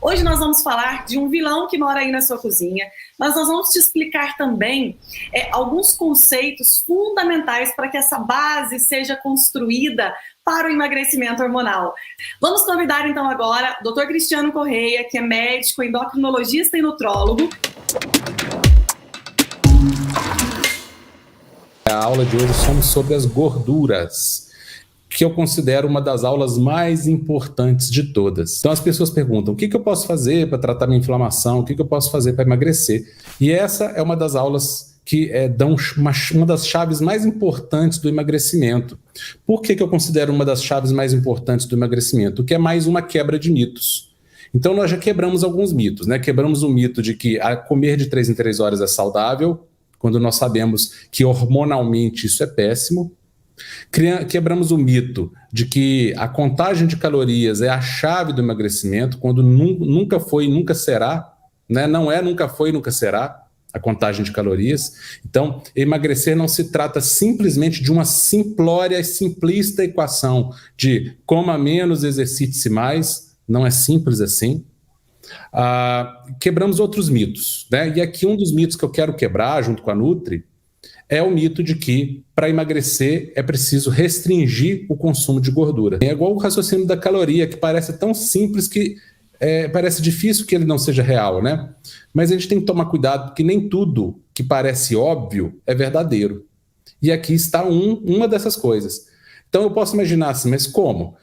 Hoje nós vamos falar de um vilão que mora aí na sua cozinha, mas nós vamos te explicar também alguns conceitos fundamentais para que essa base seja construída para o emagrecimento hormonal. Vamos convidar então agora o Dr. Cristiano Correia, que é médico, endocrinologista e nutrólogo. A aula de hoje somos sobre as gorduras, que eu considero uma das aulas mais importantes de todas. Então as pessoas perguntam, o que eu posso fazer para tratar minha inflamação? O que eu posso fazer para emagrecer? E essa é uma das aulas que dão uma das chaves mais importantes do emagrecimento. Por que eu considero uma das chaves mais importantes do emagrecimento? Que é mais uma quebra de mitos. Então nós já quebramos alguns mitos, né? Quebramos o mito de que comer de 3 em 3 horas é saudável, quando nós sabemos que hormonalmente isso é péssimo. Quebramos o mito de que a contagem de calorias é a chave do emagrecimento, quando nunca foi e nunca será, né? Não é, nunca foi e nunca será a contagem de calorias. Então, emagrecer não se trata simplesmente de uma simplória e simplista equação de coma menos, exercite-se mais. Não é simples assim. Quebramos outros mitos, né? E aqui um dos mitos que eu quero quebrar junto com a Nutri é o mito de que para emagrecer é preciso restringir o consumo de gordura. É igual o raciocínio da caloria, que parece tão simples que parece difícil que ele não seja real, né? Mas a gente tem que tomar cuidado, porque nem tudo que parece óbvio é verdadeiro. E aqui está uma dessas coisas. Então eu posso imaginar assim, mas como?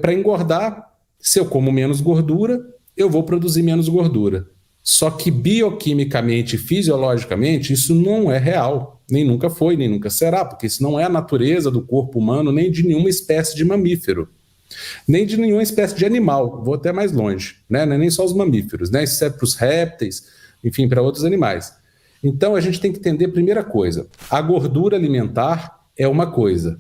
Para engordar, se eu como menos gordura, eu vou produzir menos gordura. Só que bioquimicamente e fisiologicamente isso não é real. Nem nunca foi, nem nunca será, porque isso não é a natureza do corpo humano, nem de nenhuma espécie de mamífero, nem de nenhuma espécie de animal. Vou até mais longe, né? Não é nem só os mamíferos, né? Isso serve para os répteis, enfim, para outros animais. Então a gente tem que entender a primeira coisa: a gordura alimentar é uma coisa,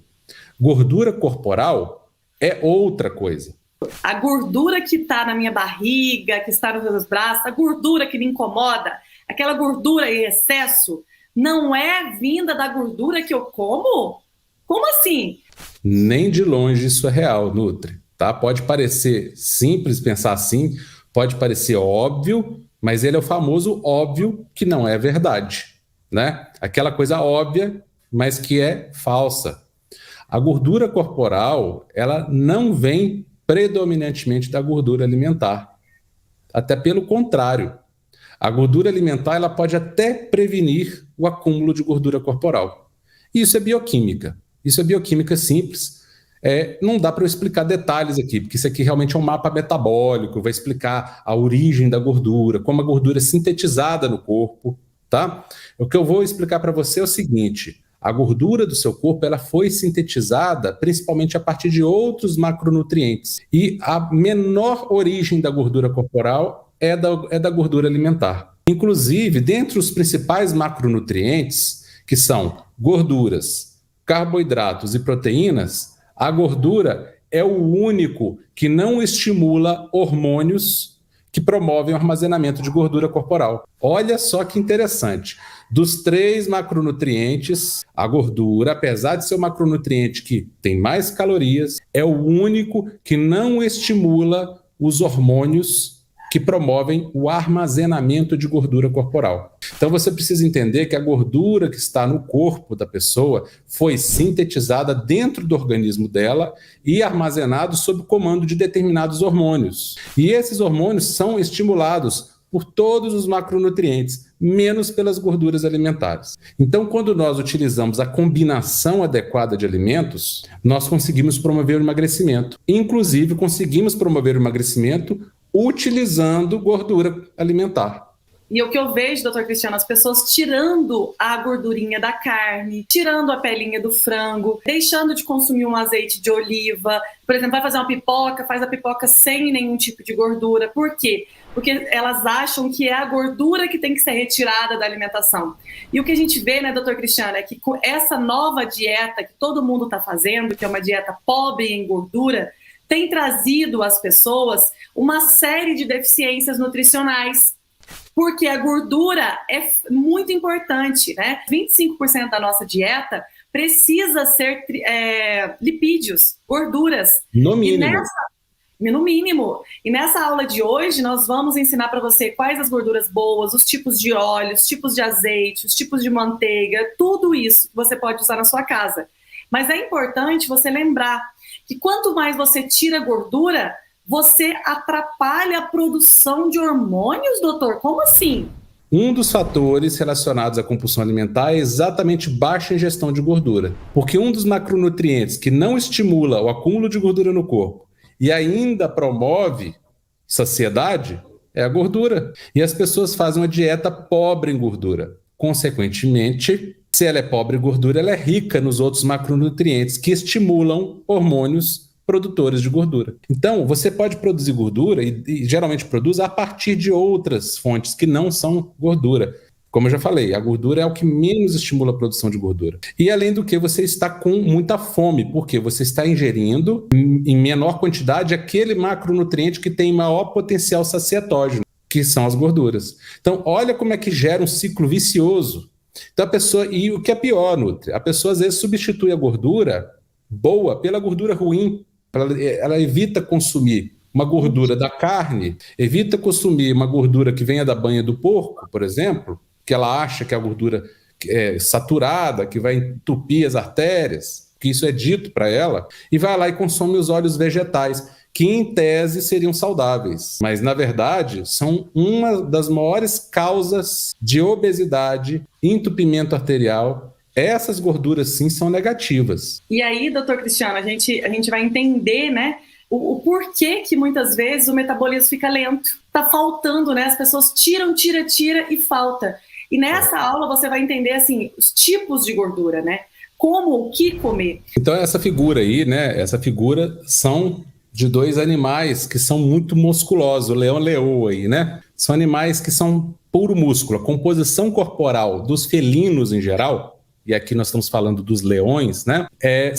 gordura corporal é outra coisa. A gordura que está na minha barriga, que está nos meus braços, a gordura que me incomoda, aquela gordura em excesso, não é vinda da gordura que eu como? Como assim? Nem de longe isso é real, Nutri. Tá? Pode parecer simples pensar assim, pode parecer óbvio, mas ele é o famoso óbvio que não é verdade, né? Aquela coisa óbvia, mas que é falsa. A gordura corporal, ela não vem predominantemente da gordura alimentar. Até pelo contrário. A gordura alimentar ela pode até prevenir o acúmulo de gordura corporal. Isso é bioquímica. Isso é bioquímica simples. Não dá para eu explicar detalhes aqui, porque isso aqui realmente é um mapa metabólico, vai explicar a origem da gordura, como a gordura é sintetizada no corpo, tá? O que eu vou explicar para você é o seguinte: a gordura do seu corpo ela foi sintetizada principalmente a partir de outros macronutrientes. E a menor origem da gordura corporal é da gordura alimentar. Inclusive, dentre os principais macronutrientes, que são gorduras, carboidratos e proteínas, a gordura é o único que não estimula hormônios que promovem o armazenamento de gordura corporal. Olha só que interessante. Dos 3 macronutrientes, a gordura, apesar de ser o macronutriente que tem mais calorias, é o único que não estimula os hormônios que promovem o armazenamento de gordura corporal. Então você precisa entender que a gordura que está no corpo da pessoa foi sintetizada dentro do organismo dela e armazenado sob o comando de determinados hormônios. E esses hormônios são estimulados por todos os macronutrientes, menos pelas gorduras alimentares. Então, quando nós utilizamos a combinação adequada de alimentos, nós conseguimos promover o emagrecimento. Inclusive, conseguimos promover o emagrecimento utilizando gordura alimentar. E o que eu vejo, doutor Cristiano, as pessoas tirando a gordurinha da carne, tirando a pelinha do frango, deixando de consumir um azeite de oliva. Por exemplo, vai fazer uma pipoca, faz a pipoca sem nenhum tipo de gordura. Por quê? Porque elas acham que é a gordura que tem que ser retirada da alimentação. E o que a gente vê, né, doutor Cristiano, é que com essa nova dieta que todo mundo está fazendo, que é uma dieta pobre em gordura, tem trazido às pessoas uma série de deficiências nutricionais. Porque a gordura é muito importante, né? 25% da nossa dieta precisa ser lipídios, gorduras. No mínimo. No mínimo. E nessa aula de hoje, nós vamos ensinar para você quais as gorduras boas, os tipos de óleo, os tipos de azeite, os tipos de manteiga, tudo isso que você pode usar na sua casa. Mas é importante você lembrar que quanto mais você tira gordura, você atrapalha a produção de hormônios, doutor? Como assim? Um dos fatores relacionados à compulsão alimentar é exatamente baixa ingestão de gordura, porque um dos macronutrientes que não estimula o acúmulo de gordura no corpo e ainda promove saciedade é a gordura. E as pessoas fazem uma dieta pobre em gordura. Consequentemente, se ela é pobre em gordura, ela é rica nos outros macronutrientes que estimulam hormônios produtores de gordura. Então, você pode produzir gordura e geralmente produz a partir de outras fontes que não são gordura. Como eu já falei, a gordura é o que menos estimula a produção de gordura. E além do que, você está com muita fome, porque você está ingerindo em menor quantidade aquele macronutriente que tem maior potencial saciatógeno, que são as gorduras. Então, olha como é que gera um ciclo vicioso. Então, a pessoa, e o que é pior, Nutri, a pessoa às vezes substitui a gordura boa pela gordura ruim. Ela evita consumir uma gordura da carne, evita consumir uma gordura que venha da banha do porco, por exemplo, que ela acha que é a gordura saturada, que vai entupir as artérias, que isso é dito para ela, e vai lá e consome os óleos vegetais, que em tese seriam saudáveis, mas na verdade são uma das maiores causas de obesidade, entupimento arterial. Essas gorduras, sim, são negativas. E aí, doutor Cristiano, a gente vai entender, né, o porquê que muitas vezes o metabolismo fica lento. Tá faltando, né? As pessoas tira e falta. E nessa aula você vai entender, assim, os tipos de gordura, né? Como, o que comer. Então, essa figura aí, né, essa figura são de dois animais que são muito musculosos, o leão e a leoa aí, né? São animais que são puro músculo. A composição corporal dos felinos em geral, e aqui nós estamos falando dos leões, né? É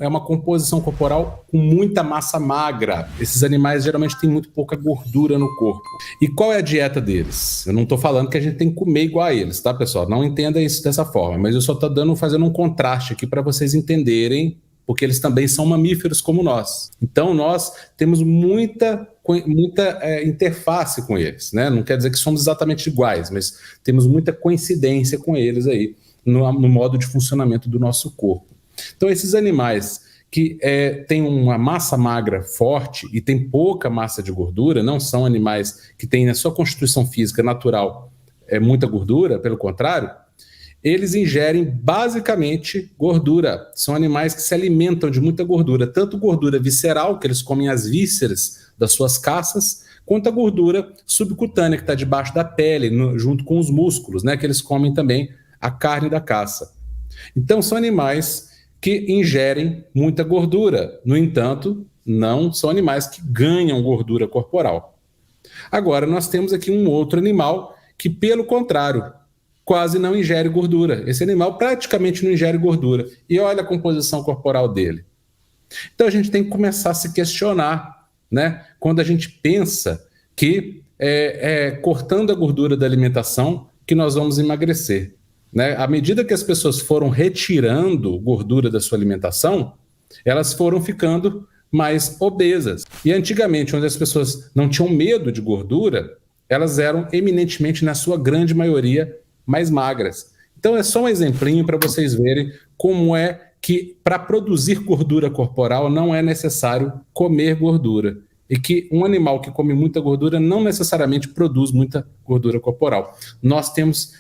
uma composição corporal com muita massa magra. Esses animais geralmente têm muito pouca gordura no corpo. E qual é a dieta deles? Eu não estou falando que a gente tem que comer igual a eles, tá, pessoal? Não entenda isso dessa forma, mas eu só estou fazendo um contraste aqui para vocês entenderem, porque eles também são mamíferos como nós. Então, nós temos muita interface com eles, né? Não quer dizer que somos exatamente iguais, mas temos muita coincidência com eles aí, no modo de funcionamento do nosso corpo. Então, esses animais que têm uma massa magra forte e têm pouca massa de gordura, não são animais que têm na sua constituição física natural muita gordura, pelo contrário, eles ingerem basicamente gordura. São animais que se alimentam de muita gordura, tanto gordura visceral, que eles comem as vísceras das suas caças, quanto a gordura subcutânea, que está debaixo da pele, junto com os músculos, né, que eles comem também a carne da caça. Então, são animais que ingerem muita gordura. No entanto, não são animais que ganham gordura corporal. Agora, nós temos aqui um outro animal que, pelo contrário, quase não ingere gordura. Esse animal praticamente não ingere gordura. E olha a composição corporal dele. Então, a gente tem que começar a se questionar, né? Quando a gente pensa que cortando a gordura da alimentação que nós vamos emagrecer. Né? À medida que as pessoas foram retirando gordura da sua alimentação, elas foram ficando mais obesas. E antigamente, onde as pessoas não tinham medo de gordura, elas eram eminentemente, na sua grande maioria, mais magras. Então é só um exemplinho para vocês verem como é que para produzir gordura corporal não é necessário comer gordura. E que um animal que come muita gordura não necessariamente produz muita gordura corporal. Nós temos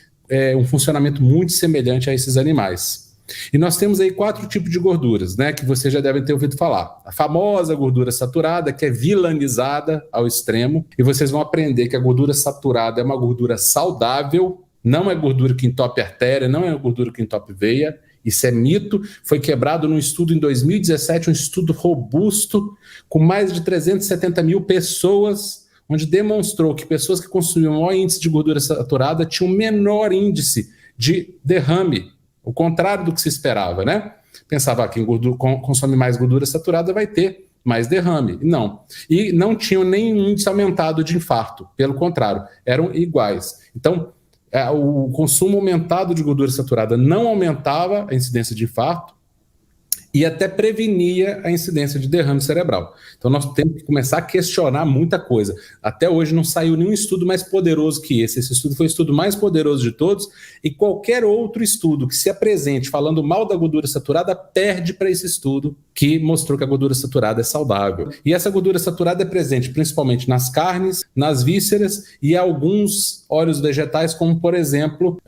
um funcionamento muito semelhante a esses animais. E nós temos aí 4 tipos de gorduras, né, que vocês já devem ter ouvido falar. A famosa gordura saturada, que é vilanizada ao extremo, e vocês vão aprender que a gordura saturada é uma gordura saudável, não é gordura que entope artéria, não é gordura que entope veia. Isso é mito, foi quebrado num estudo em 2017, um estudo robusto, com mais de 370 mil pessoas, onde demonstrou que pessoas que consumiam maior índice de gordura saturada tinham menor índice de derrame, o contrário do que se esperava, né? Pensava que quem consome mais gordura saturada vai ter mais derrame. Não. E não tinham nenhum índice aumentado de infarto, pelo contrário, eram iguais. Então, o consumo aumentado de gordura saturada não aumentava a incidência de infarto e até prevenia a incidência de derrame cerebral. Então nós temos que começar a questionar muita coisa. Até hoje não saiu nenhum estudo mais poderoso que esse. Esse estudo foi o estudo mais poderoso de todos, e qualquer outro estudo que se apresente falando mal da gordura saturada perde para esse estudo que mostrou que a gordura saturada é saudável. E essa gordura saturada é presente principalmente nas carnes, nas vísceras e alguns óleos vegetais, como por exemplo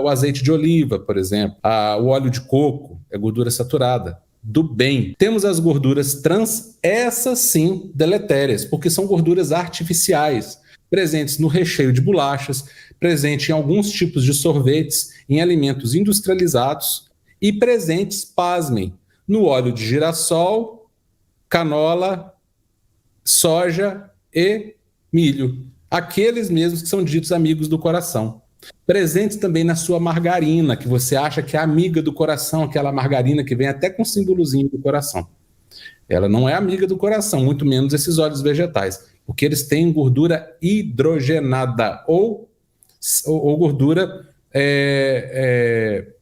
o azeite de oliva, por exemplo, o óleo de coco, é gordura saturada do bem. Temos as gorduras trans, essas sim deletérias, porque são gorduras artificiais, presentes no recheio de bolachas, presentes em alguns tipos de sorvetes, em alimentos industrializados e presentes, pasmem, no óleo de girassol, canola, soja e milho. Aqueles mesmos que são ditos amigos do coração. Presentes também na sua margarina, que você acha que é amiga do coração, aquela margarina que vem até com símbolozinho do coração. Ela não é amiga do coração, muito menos esses óleos vegetais, porque eles têm gordura hidrogenada ou gordura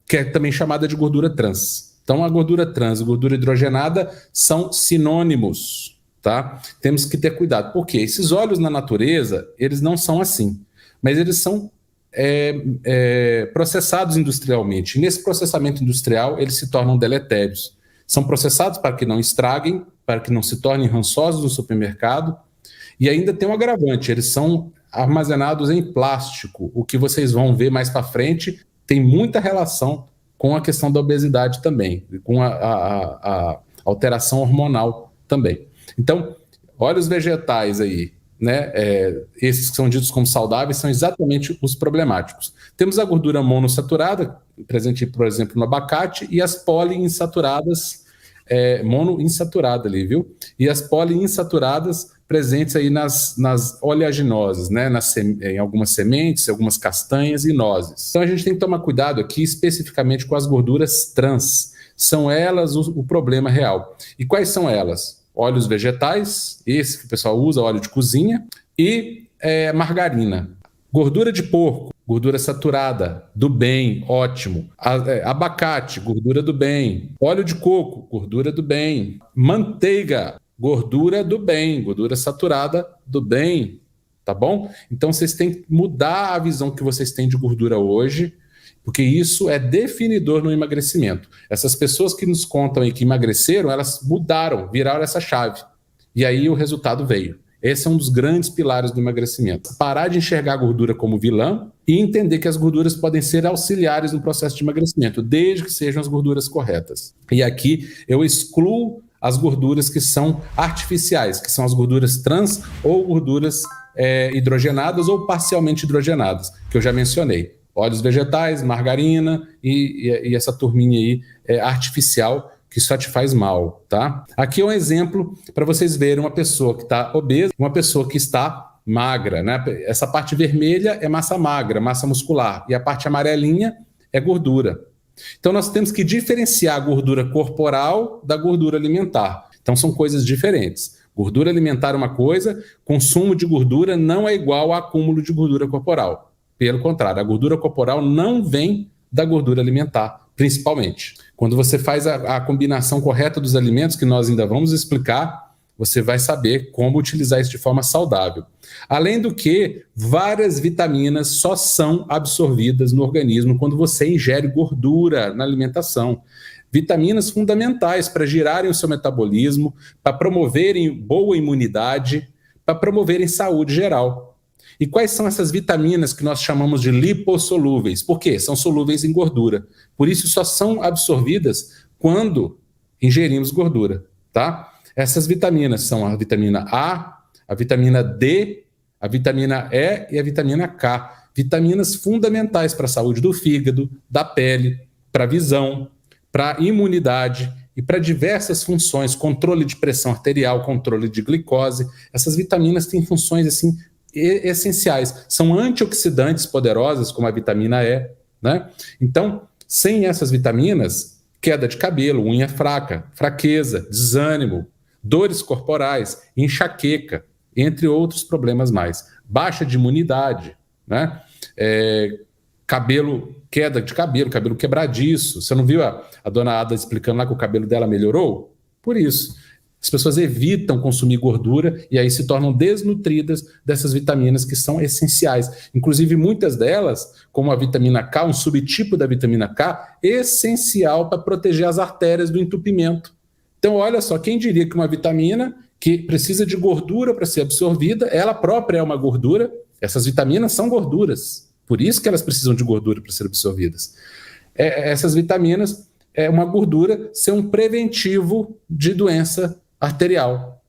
que é também chamada de gordura trans. Então a gordura trans e gordura hidrogenada são sinônimos, tá? Temos que ter cuidado, porque esses óleos na natureza, eles não são assim, mas eles são processados industrialmente. E nesse processamento industrial, eles se tornam deletérios. São processados para que não estraguem, para que não se tornem rançosos no supermercado. E ainda tem um agravante, eles são armazenados em plástico. O que vocês vão ver mais para frente tem muita relação com a questão da obesidade também, com a alteração hormonal também. Então, óleos vegetais aí, né, esses que são ditos como saudáveis, são exatamente os problemáticos. Temos a gordura monoinsaturada, presente, por exemplo, no abacate, e as poliinsaturadas, monoinsaturada ali, viu? E as poliinsaturadas presentes aí nas oleaginosas, né, em algumas sementes, algumas castanhas e nozes. Então a gente tem que tomar cuidado aqui especificamente com as gorduras trans. São elas o problema real. E quais são elas? Óleos vegetais, esse que o pessoal usa, óleo de cozinha, e margarina. Gordura de porco, gordura saturada, do bem, ótimo. Abacate, gordura do bem. Óleo de coco, gordura do bem. Manteiga, gordura do bem, gordura saturada do bem, tá bom? Então vocês têm que mudar a visão que vocês têm de gordura hoje, porque isso é definidor no emagrecimento. Essas pessoas que nos contam aí que emagreceram, elas mudaram, viraram essa chave. E aí o resultado veio. Esse é um dos grandes pilares do emagrecimento. Parar de enxergar a gordura como vilã e entender que as gorduras podem ser auxiliares no processo de emagrecimento, desde que sejam as gorduras corretas. E aqui eu excluo as gorduras que são artificiais, que são as gorduras trans ou gorduras hidrogenadas ou parcialmente hidrogenadas, que eu já mencionei. Óleos vegetais, margarina e essa turminha aí artificial que só te faz mal, tá? Aqui é um exemplo para vocês verem uma pessoa que está obesa, uma pessoa que está magra, né? Essa parte vermelha é massa magra, massa muscular, e a parte amarelinha é gordura. Então nós temos que diferenciar a gordura corporal da gordura alimentar. Então são coisas diferentes. Gordura alimentar é uma coisa, consumo de gordura não é igual a acúmulo de gordura corporal. Pelo contrário, a gordura corporal não vem da gordura alimentar, principalmente. Quando você faz a combinação correta dos alimentos, que nós ainda vamos explicar, você vai saber como utilizar isso de forma saudável. Além do que, várias vitaminas só são absorvidas no organismo quando você ingere gordura na alimentação. Vitaminas fundamentais para girarem o seu metabolismo, para promoverem boa imunidade, para promoverem saúde geral. E quais são essas vitaminas que nós chamamos de lipossolúveis? Por quê? São solúveis em gordura. Por isso só são absorvidas quando ingerimos gordura, tá? Essas vitaminas são a vitamina A, a vitamina D, a vitamina E e a vitamina K. Vitaminas fundamentais para a saúde do fígado, da pele, para a visão, para a imunidade e para diversas funções, controle de pressão arterial, controle de glicose. Essas vitaminas têm funções assim essenciais. São antioxidantes poderosas, como a vitamina E, né? Então, sem essas vitaminas, queda de cabelo, unha fraca, fraqueza, desânimo, dores corporais, enxaqueca, entre outros problemas mais. Baixa de imunidade, né? cabelo, queda de cabelo quebradiço. Você não viu a dona Ada explicando lá que o cabelo dela melhorou? Por isso. As pessoas evitam consumir gordura e aí se tornam desnutridas dessas vitaminas que são essenciais. Inclusive, muitas delas, como a vitamina K, um subtipo da vitamina K, essencial para proteger as artérias do entupimento. Então, olha só, quem diria que uma vitamina que precisa de gordura para ser absorvida, ela própria é uma gordura, essas vitaminas são gorduras, por isso que elas precisam de gordura para ser absorvidas. Essas vitaminas, uma gordura ser um preventivo de doença arterial.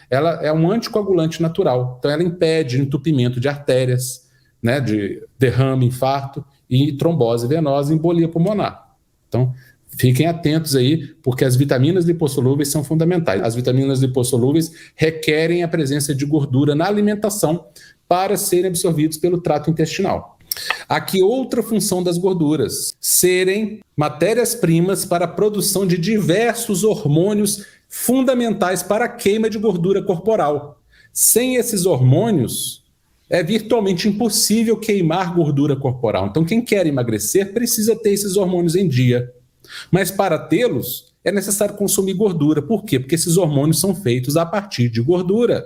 Ela é um anticoagulante natural, então ela impede entupimento de artérias, né, de derrame, infarto e trombose venosa e embolia pulmonar. Então, fiquem atentos aí, porque as vitaminas lipossolúveis são fundamentais. As vitaminas lipossolúveis requerem a presença de gordura na alimentação para serem absorvidos pelo trato intestinal. Aqui outra função das gorduras, serem matérias-primas para a produção de diversos hormônios fundamentais para a queima de gordura corporal. Sem esses hormônios, é virtualmente impossível queimar gordura corporal. Então, quem quer emagrecer precisa ter esses hormônios em dia. Mas para tê-los, é necessário consumir gordura. Por quê? Porque esses hormônios são feitos a partir de gordura,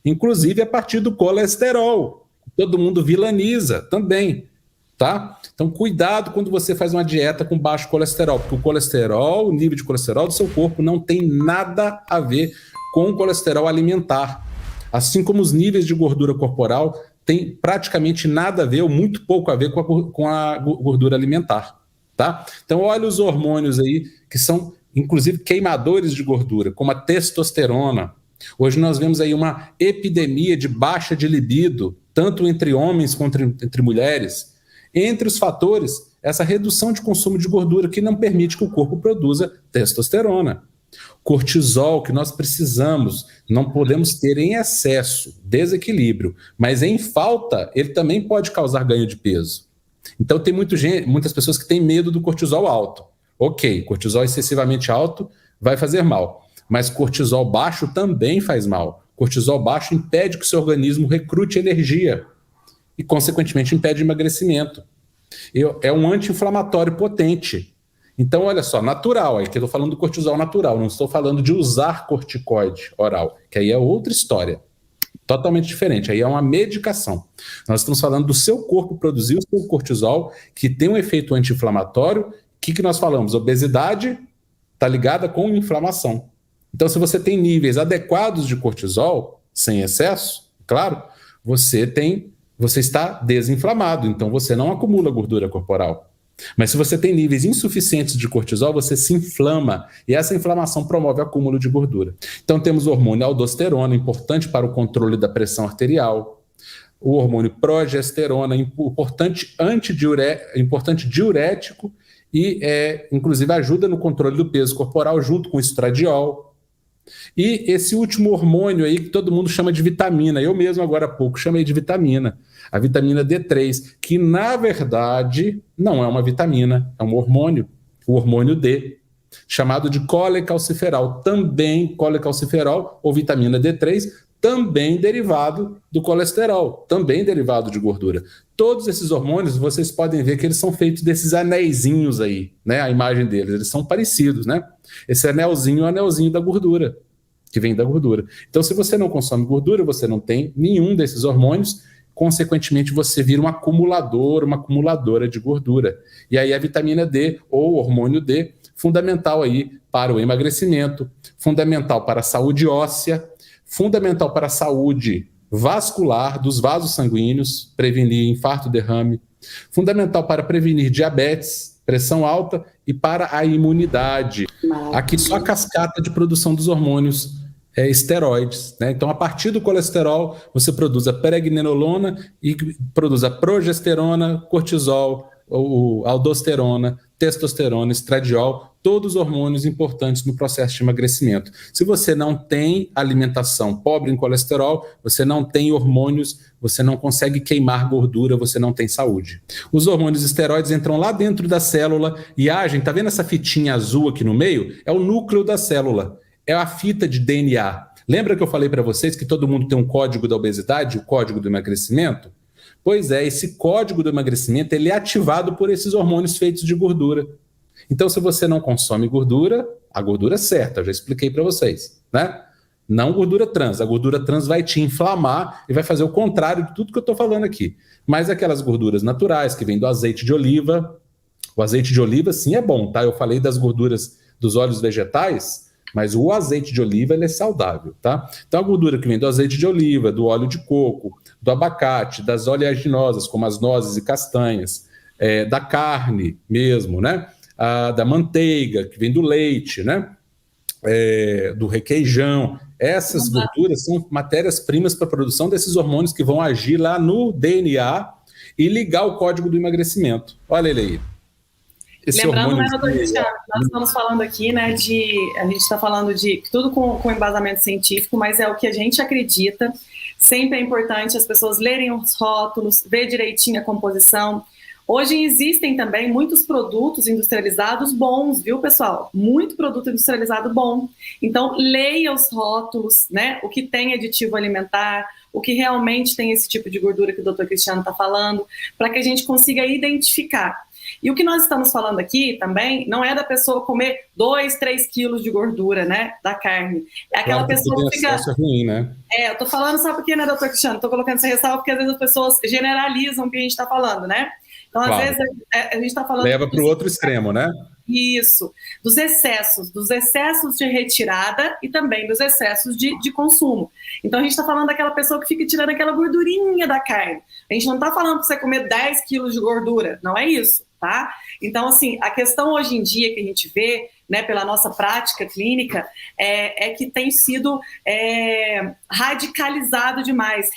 inclusive a partir do colesterol. Todo mundo vilaniza também, tá? Então, cuidado quando você faz uma dieta com baixo colesterol, porque o colesterol, o nível de colesterol do seu corpo não tem nada a ver com o colesterol alimentar. Assim como os níveis de gordura corporal têm praticamente nada a ver, ou muito pouco a ver com a gordura alimentar, tá? Então, olha os hormônios aí, que são, inclusive, queimadores de gordura, como a testosterona. Hoje nós vemos aí uma epidemia de baixa de libido, tanto entre homens quanto entre mulheres. Entre os fatores, essa redução de consumo de gordura que não permite que o corpo produza testosterona. Cortisol, que nós precisamos, não podemos ter em excesso, desequilíbrio, mas em falta, ele também pode causar ganho de peso. Então tem muitas pessoas que têm medo do cortisol alto. Ok, cortisol excessivamente alto vai fazer mal, mas cortisol baixo também faz mal. Cortisol baixo impede que o seu organismo recrute energia e, consequentemente, impede emagrecimento. É um anti-inflamatório potente. Então, olha só, natural, aí que eu estou falando do cortisol natural, não estou falando de usar corticoide oral, que aí é outra história, totalmente diferente, aí é uma medicação. Nós estamos falando do seu corpo produzir o seu cortisol, que tem um efeito anti-inflamatório. O que nós falamos? Obesidade está ligada com inflamação. Então, se você tem níveis adequados de cortisol, sem excesso, claro, você está desinflamado, então você não acumula gordura corporal. Mas se você tem níveis insuficientes de cortisol, você se inflama, e essa inflamação promove o acúmulo de gordura. Então temos o hormônio aldosterona, importante para o controle da pressão arterial, o hormônio progesterona, importante diurético e, inclusive, ajuda no controle do peso corporal junto com o estradiol. E esse último hormônio aí que todo mundo chama de vitamina, eu mesmo agora há pouco chamei de vitamina, a vitamina D3, que na verdade não é uma vitamina, é um hormônio, o hormônio D, chamado de colecalciferol, também colecalciferol ou vitamina D3, também derivado do colesterol, também derivado de gordura. Todos esses hormônios, vocês podem ver que eles são feitos desses anéisinhos aí, né? A imagem deles, eles são parecidos, né? Esse anelzinho é o anelzinho da gordura, que vem da gordura. Então, se você não consome gordura, você não tem nenhum desses hormônios, consequentemente, você vira um acumulador, uma acumuladora de gordura. E aí a vitamina D, ou hormônio D, fundamental aí para o emagrecimento, fundamental para a saúde óssea, fundamental para a saúde vascular dos vasos sanguíneos, prevenir infarto, derrame, fundamental para prevenir diabetes, pressão alta e para a imunidade. Aqui só a cascata de produção dos hormônios esteroides, né? Então, a partir do colesterol, você produz a pregnenolona e produz a progesterona, cortisol, aldosterona, testosterona, estradiol, todos os hormônios importantes no processo de emagrecimento. Se você não tem alimentação pobre em colesterol, você não tem hormônios, você não consegue queimar gordura, você não tem saúde. Os hormônios esteroides entram lá dentro da célula e agem, tá vendo essa fitinha azul aqui no meio? É o núcleo da célula, é a fita de DNA. Lembra que eu falei para vocês que todo mundo tem um código da obesidade, o código do emagrecimento? Pois é, esse código do emagrecimento ele é ativado por esses hormônios feitos de gordura. Então, se você não consome gordura, a gordura é certa, eu já expliquei para vocês, né? Não gordura trans. A gordura trans vai te inflamar e vai fazer o contrário de tudo que eu estou falando aqui. Mas aquelas gorduras naturais que vêm do azeite de oliva, o azeite de oliva sim é bom, tá? Eu falei das gorduras dos óleos vegetais, mas o azeite de oliva ele é saudável, tá? Então a gordura que vem do azeite de oliva, do óleo de coco, do abacate, das oleaginosas, como as nozes e castanhas, da carne mesmo, né? Da manteiga, que vem do leite, né? Do requeijão. Essas gorduras são matérias-primas para a produção desses hormônios que vão agir lá no DNA e ligar o código do emagrecimento. Olha ele aí. Lembrando, né, doutor Cristiano, nós estamos falando aqui, né, a gente está falando de tudo com embasamento científico, mas é o que a gente acredita. Sempre é importante as pessoas lerem os rótulos, ver direitinho a composição. Hoje existem também muitos produtos industrializados bons, viu, pessoal? Muito produto industrializado bom. Então, leia os rótulos, né? O que tem aditivo alimentar, o que realmente tem esse tipo de gordura que o doutor Cristiano está falando, para que a gente consiga identificar. E o que nós estamos falando aqui também não é da pessoa comer 2, 3 quilos de gordura, né, da carne. É aquela pessoa que fica... É ruim, né? Eu tô falando, sabe por quê, né, doutor Cristiano? Tô colocando essa ressalva porque às vezes as pessoas generalizam o que a gente está falando, né? Então, às vezes, a gente está falando... Leva para o outro extremo, né? Isso. Dos excessos de retirada e também dos excessos de consumo. Então, a gente está falando daquela pessoa que fica tirando aquela gordurinha da carne. A gente não está falando para você comer 10 quilos de gordura. Não é isso, tá? Então, assim, a questão hoje em dia que a gente vê, né, pela nossa prática clínica, é que tem sido radicalizado demais,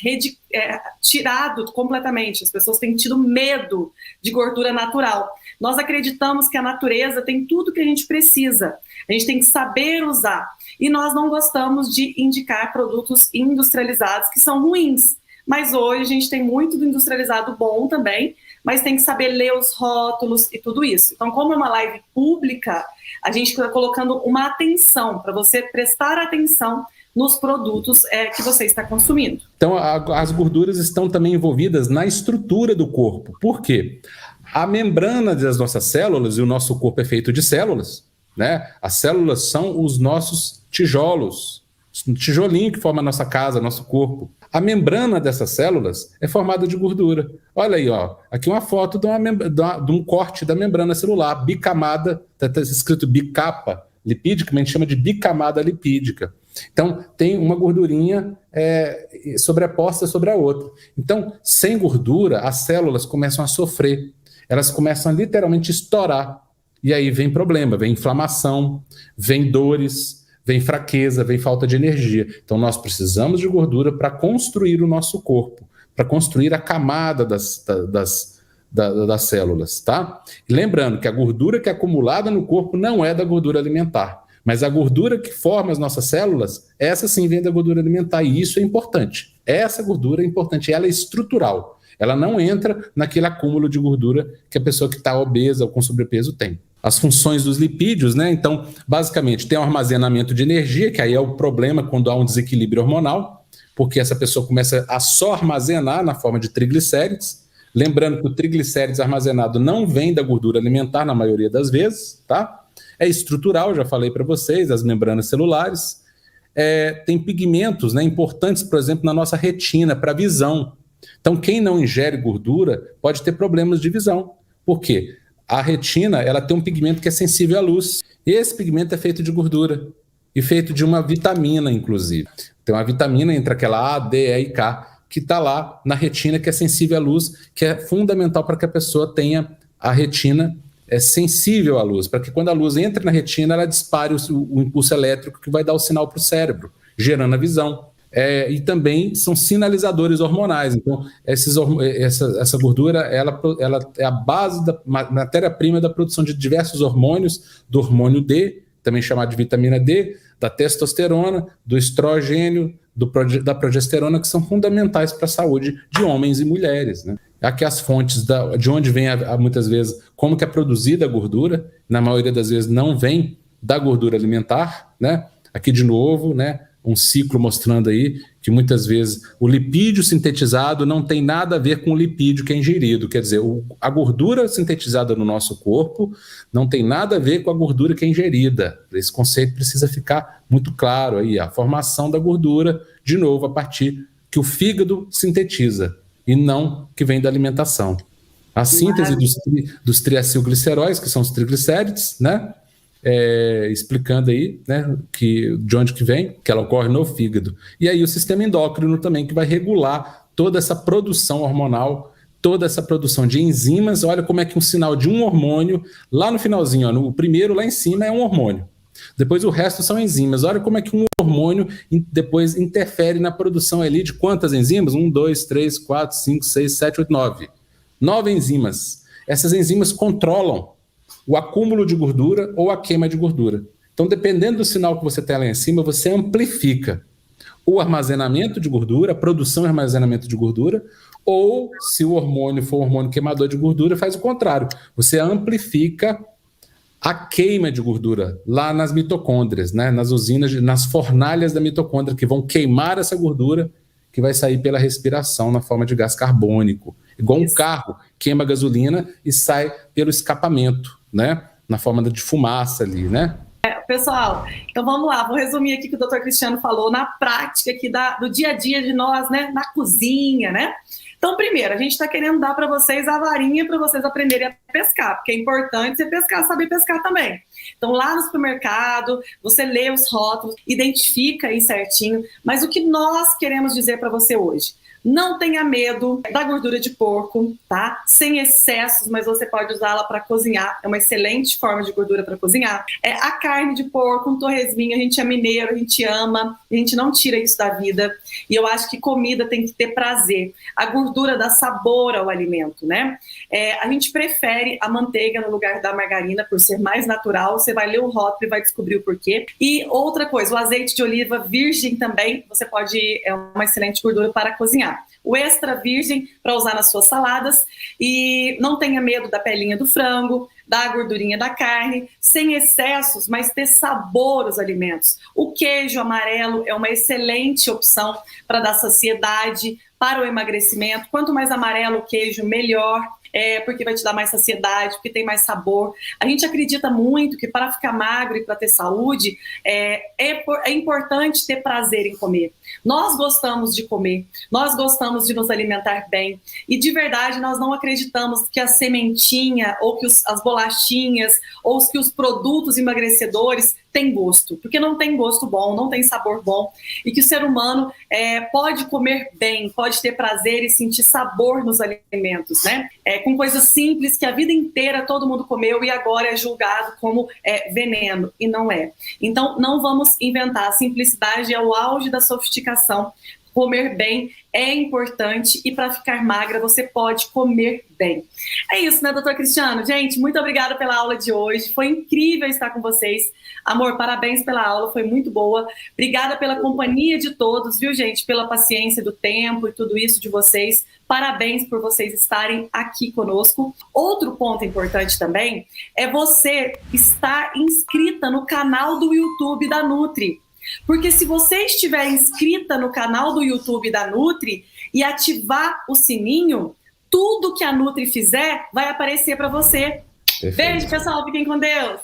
tirado completamente. As pessoas têm tido medo de gordura natural. Nós acreditamos que a natureza tem tudo que a gente precisa. A gente tem que saber usar. E nós não gostamos de indicar produtos industrializados que são ruins. Mas hoje a gente tem muito do industrializado bom também, mas tem que saber ler os rótulos e tudo isso. Então, como é uma live pública, a gente está colocando uma atenção para você prestar atenção nos produtos que você está consumindo. Então, as gorduras estão também envolvidas na estrutura do corpo. Por quê? A membrana das nossas células, e o nosso corpo é feito de células, né? As células são os nossos tijolos, o tijolinho que forma a nossa casa, nosso corpo. A membrana dessas células é formada de gordura. Olha aí, ó, aqui uma foto de um corte da membrana celular, bicamada, está escrito bicapa lipídica, mas a gente chama de bicamada lipídica. Então, tem uma gordurinha sobreposta sobre a outra. Então, sem gordura, as células começam a sofrer. Elas começam a literalmente estourar. E aí vem problema, vem inflamação, vem dores, vem fraqueza, vem falta de energia. Então nós precisamos de gordura para construir o nosso corpo, para construir a camada das células, tá? E lembrando que a gordura que é acumulada no corpo não é da gordura alimentar, mas a gordura que forma as nossas células, essa sim vem da gordura alimentar, e isso é importante. Essa gordura é importante, ela é estrutural. Ela não entra naquele acúmulo de gordura que a pessoa que está obesa ou com sobrepeso tem. As funções dos lipídios, né? Então, basicamente, tem o armazenamento de energia, que aí é o problema quando há um desequilíbrio hormonal, porque essa pessoa começa a só armazenar na forma de triglicérides. Lembrando que o triglicérides armazenado não vem da gordura alimentar na maioria das vezes, tá? É estrutural, já falei para vocês, as membranas celulares. Tem pigmentos, né, importantes, por exemplo, na nossa retina, para a visão. Então, quem não ingere gordura pode ter problemas de visão. Por quê? A retina, ela tem um pigmento que é sensível à luz. E esse pigmento é feito de gordura e feito de uma vitamina, inclusive. Tem uma vitamina entre aquela A, D, E e K, que está lá na retina, que é sensível à luz, que é fundamental para que a pessoa tenha a retina sensível à luz, para que quando a luz entra na retina, ela dispare o impulso elétrico que vai dar o sinal para o cérebro, gerando a visão. E também são sinalizadores hormonais. Então, essa gordura ela é a base da matéria-prima da produção de diversos hormônios, do hormônio D, também chamado de vitamina D, da testosterona, do estrogênio, da progesterona, que são fundamentais para a saúde de homens e mulheres, né? Aqui as fontes de onde vem, muitas vezes, como que é produzida a gordura, na maioria das vezes não vem da gordura alimentar, né? Aqui de novo, né? um ciclo mostrando aí que muitas vezes o lipídio sintetizado não tem nada a ver com o lipídio que é ingerido. Quer dizer, a gordura sintetizada no nosso corpo não tem nada a ver com a gordura que é ingerida. Esse conceito precisa ficar muito claro aí. A formação da gordura, de novo, a partir que o fígado sintetiza e não que vem da alimentação. A síntese dos triacilgliceróis, que são os triglicérides, né? Explicando aí, né, de onde que vem, que ela ocorre no fígado. E aí o sistema endócrino também, que vai regular toda essa produção hormonal, toda essa produção de enzimas. Olha como é que um sinal de um hormônio, lá no finalzinho, ó, no primeiro lá em cima é um hormônio. Depois o resto são enzimas. Olha como é que um hormônio depois interfere na produção ali de quantas enzimas? 1, 2, 3, 4, 5, 6, 7, 8, 9. 9 enzimas. Essas enzimas controlam o acúmulo de gordura ou a queima de gordura. Então, dependendo do sinal que você tem lá em cima, você amplifica o armazenamento de gordura, a produção e armazenamento de gordura, ou, se o hormônio for um hormônio queimador de gordura, faz o contrário. Você amplifica a queima de gordura lá nas mitocôndrias, né? Nas usinas, nas fornalhas da mitocôndria, que vão queimar essa gordura que vai sair pela respiração na forma de gás carbônico. Igual um carro queima gasolina e sai pelo escapamento, né? Na forma de fumaça ali, né? Pessoal, então vamos lá, vou resumir aqui o que o Dr. Cristiano falou na prática aqui do dia a dia de nós, né? Na cozinha, né? Então, primeiro, a gente está querendo dar para vocês a varinha para vocês aprenderem a pescar, porque é importante você pescar, saber pescar também. Então, lá no supermercado, você lê os rótulos, identifica aí certinho, mas o que nós queremos dizer para você hoje? Não tenha medo da gordura de porco, tá? Sem excessos, mas você pode usá-la para cozinhar. É uma excelente forma de gordura para cozinhar. A carne de porco, um torresminho, a gente é mineiro, a gente ama, a gente não tira isso da vida. E eu acho que comida tem que ter prazer. A gordura dá sabor ao alimento, né? A gente prefere a manteiga no lugar da margarina por ser mais natural. Você vai ler o rótulo e vai descobrir o porquê. E outra coisa, o azeite de oliva virgem também, você pode, é uma excelente gordura para cozinhar. O extra virgem para usar nas suas saladas, e não tenha medo da pelinha do frango, da gordurinha da carne, sem excessos, mas ter sabor aos alimentos. O queijo amarelo é uma excelente opção para dar saciedade, para o emagrecimento. Quanto mais amarelo o queijo, melhor. Porque vai te dar mais saciedade, porque tem mais sabor. A gente acredita muito que para ficar magro e para ter saúde, é importante ter prazer em comer. Nós gostamos de comer, nós gostamos de nos alimentar bem, e de verdade nós não acreditamos que a sementinha, ou que as bolachinhas, ou que os produtos emagrecedores têm gosto, porque não tem gosto bom, não tem sabor bom, e que o ser humano pode comer bem, pode ter prazer e sentir sabor nos alimentos, né? Com coisas simples que a vida inteira todo mundo comeu e agora é julgado como veneno, e não é. Então não vamos inventar, a simplicidade é o auge da sofisticação. Comer bem é importante, e para ficar magra você pode comer bem. É isso, né, doutor Cristiano? Gente, muito obrigada pela aula de hoje, foi incrível estar com vocês. Amor, parabéns pela aula, foi muito boa. Obrigada pela companhia de todos, viu, gente? Pela paciência do tempo e tudo isso de vocês. Parabéns por vocês estarem aqui conosco. Outro ponto importante também é você estar inscrita no canal do YouTube da Nutri. Porque se você estiver inscrita no canal do YouTube da Nutri e ativar o sininho, tudo que a Nutri fizer vai aparecer para você. Perfeito. Beijo, pessoal. Fiquem com Deus.